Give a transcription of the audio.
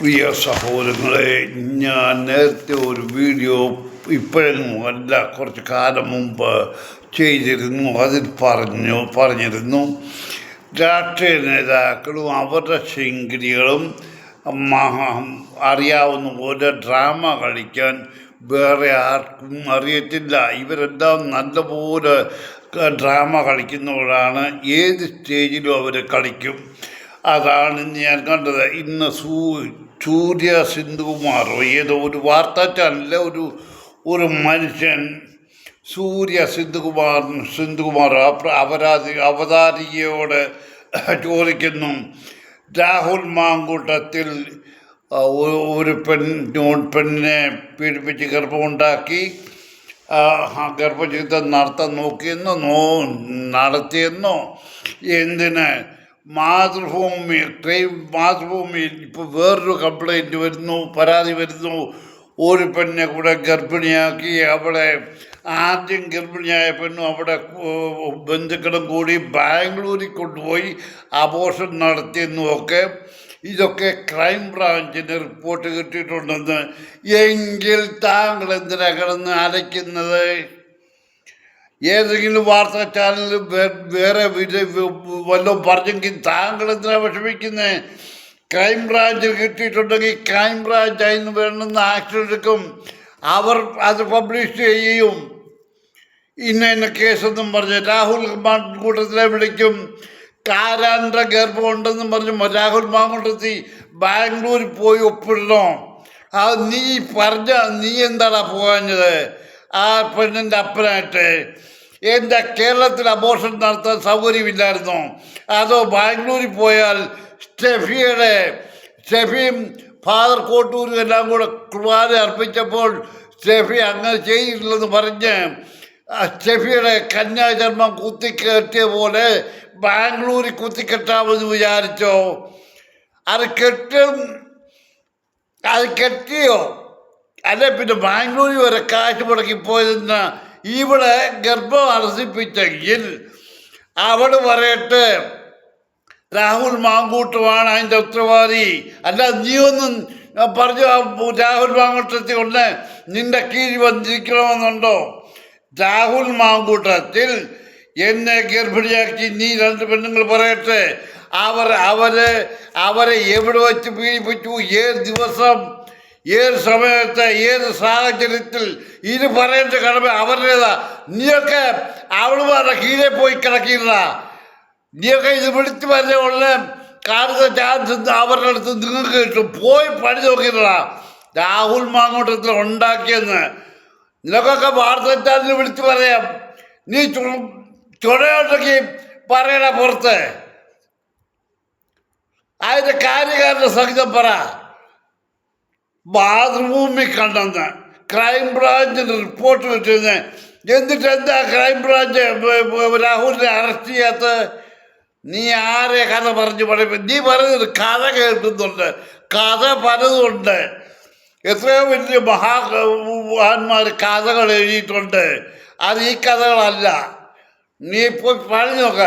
പ്രിയ സഹോദരങ്ങളെ, ഞാൻ നേരത്തെ ഒരു വീഡിയോ ഇപ്പോഴെങ്ങും അല്ല കുറച്ച് കാലം മുമ്പ് ചെയ്തിരുന്നു. അതിൽ പറഞ്ഞിരുന്നു രാഷ്ട്രീയ നേതാക്കളും അവരുടെ ശൃംഖലകളും അറിയാവുന്ന പോലെ ഡ്രാമ കളിക്കാൻ വേറെ ആർക്കും അറിയത്തില്ല. ഇവരെല്ലാം നല്ലപോലെ ഡ്രാമ കളിക്കുന്നവരാണ്. ഏത് സ്റ്റേജിലും അവർ കളിക്കും. അതാണ് ഞാൻ കണ്ടത്. ഇന്ന് സൂര്യ സിന്ധുകുമാറോ ഏതോ ഒരു വാർത്താ ചാനലിലെ ഒരു മനുഷ്യൻ സൂര്യ സിന്ധുകുമാർ അവതാരികയോട് ചോദിക്കുന്നു, രാഹുൽ മാങ്കൂട്ടത്തിൽ ഒരു പെണ്ണിനെ പീഡിപ്പിച്ച് ഗർഭമുണ്ടാക്കി ഗർഭചികിത്സ നടത്താൻ നടത്തിയെന്നോ എന്തിന് മാതൃഭൂമിയിൽ ഇപ്പോൾ വേറൊരു കംപ്ലൈൻറ്റ് വരുന്നു, പരാതി വരുന്നു. ഒരു പെണ്ണിനെ കൂടെ ഗർഭിണിയാക്കി അവളെ ആദ്യം ഗർഭിണിയായ പെണ്ണും അവിടെ ബന്ധുക്കളും കൂടി ബാംഗ്ലൂരിൽ കൊണ്ടുപോയി അബോർഷൻ നടത്തിയെന്നുമൊക്കെ ഇതൊക്കെ ക്രൈംബ്രാഞ്ചിന് റിപ്പോർട്ട് കിട്ടിയിട്ടുണ്ടെന്ന്. എങ്കിൽ താങ്കൾ എന്തിനാ കിടന്ന് അലയ്ക്കുന്നത്? ഏതെങ്കിലും വാർത്താ ചാനൽ വേറെ വല്ലതും പറഞ്ഞെങ്കിൽ താങ്കൾ എന്തിനാ വിഷമിക്കുന്നത്? ക്രൈംബ്രാഞ്ചിൽ കിട്ടിയിട്ടുണ്ടെങ്കിൽ ക്രൈംബ്രാഞ്ച് അതിന് വേണമെന്ന് ആക്ഷൻ എടുക്കും. അവർ അത് പബ്ലിഷ് ചെയ്യും. ഇന്ന കേസെന്നും പറഞ്ഞ് രാഹുൽ മാങ്കൂട്ടത്തിലെ വിളിക്കും. കാരാന്ത ഗർഭമുണ്ടെന്നും പറഞ്ഞു രാഹുൽ മാങ്കൂട്ടത്തിൽ ബാംഗ്ലൂരിൽ പോയി ഒപ്പിടണോ? അത് നീ എന്താടാ പോകാഞ്ഞത്? ആ പെണ്ണിൻ്റെ അപ്പനായിട്ട് എന്താ കേരളത്തിൽ അബോർഷൻ നടത്താൻ സൗകര്യമില്ലായിരുന്നോ? അതോ ബാംഗ്ലൂരിൽ പോയാൽ സ്റ്റെഫിയും ഫാദർ കോട്ടൂരും എല്ലാം കൂടെ കുർബാന അർപ്പിച്ചപ്പോൾ സ്റ്റെഫി അങ്ങനെ ചെയ്തിട്ടില്ലെന്ന് പറഞ്ഞ് സ്റ്റെഫിയുടെ കന്യാചർമ്മം കുത്തിക്കെട്ടിയ പോലെ ബാംഗ്ലൂരിൽ കുത്തിക്കെട്ടാമെന്ന് വിചാരിച്ചോ? അത് കെട്ടിയോ? അല്ലെ പിന്നെ ബാംഗ്ലൂരിൽ വരെ കാശ് മുടക്കി പോയതെന്ന് ഇവിടെ ഗർഭം അർഹിപ്പിച്ചെങ്കിൽ അവൾ പറയട്ടെ രാഹുൽ മാങ്കൂട്ടമാണ് അതിൻ്റെ ഉത്തരവാദി. അല്ല നീ ഒന്നും പറഞ്ഞു രാഹുൽ മാങ്കൂട്ടത്തിൽ കൊണ്ട് നിന്റെ കീഴിൽ വന്നിരിക്കണമെന്നുണ്ടോ? രാഹുൽ മാങ്കൂട്ടത്തിൽ എന്നെ ഗർഭിണിയാക്കി നീ രണ്ട് പെണ്ണുങ്ങൾ പറയട്ടെ അവരെ എവിടെ വെച്ച് പീഡിപ്പിച്ചു, ഏത് ദിവസം, ഏത് സമയത്ത്, ഏത് സാഹചര്യത്തിൽ, ഇത് പറയേണ്ട കടമ അവരുടേതാ. നീയൊക്കെ അവളുമാരുടെ കീഴെ പോയി കിടക്കില്ല. നീയൊക്കെ ഇത് വിളിച്ചു പറഞ്ഞുള്ള കാണുന്ന ചാൻസ് അവരുടെ അടുത്ത് നിങ്ങൾക്ക് കിട്ടും. പോയി പണി നോക്കിയില്ല രാഹുൽ മാങ്കൂട്ടത്തിൽ ഉണ്ടാക്കിയെന്ന്. നിനക്കൊക്കെ വാർത്തച്ചാലിന് വിളിച്ചു പറയാം. നീ ചുടയുണ്ടെങ്കിൽ പറയണ പുറത്ത് അതിൻ്റെ കാര്യകാരൻ്റെ സഹിതം പറ. മാതൃഭൂമി കണ്ടെന്ന് ക്രൈംബ്രാഞ്ചിന് റിപ്പോർട്ട് കിട്ടുന്നത്. എന്നിട്ട് എന്താ ക്രൈംബ്രാഞ്ച് രാഹുലിനെ അറസ്റ്റ് ചെയ്യാത്ത? നീ ആരെ കഥ പറഞ്ഞു പഠിപ്പിക്കും? നീ പറയുന്നത് കഥ കേൾക്കുന്നുണ്ട്, കഥ പലതുണ്ട്. എത്രയോ വലിയ മഹാന്മാർ കഥകൾ എഴുതിയിട്ടുണ്ട്. അത് ഈ കഥകളല്ല. നീ പോയി പറഞ്ഞു നോക്ക.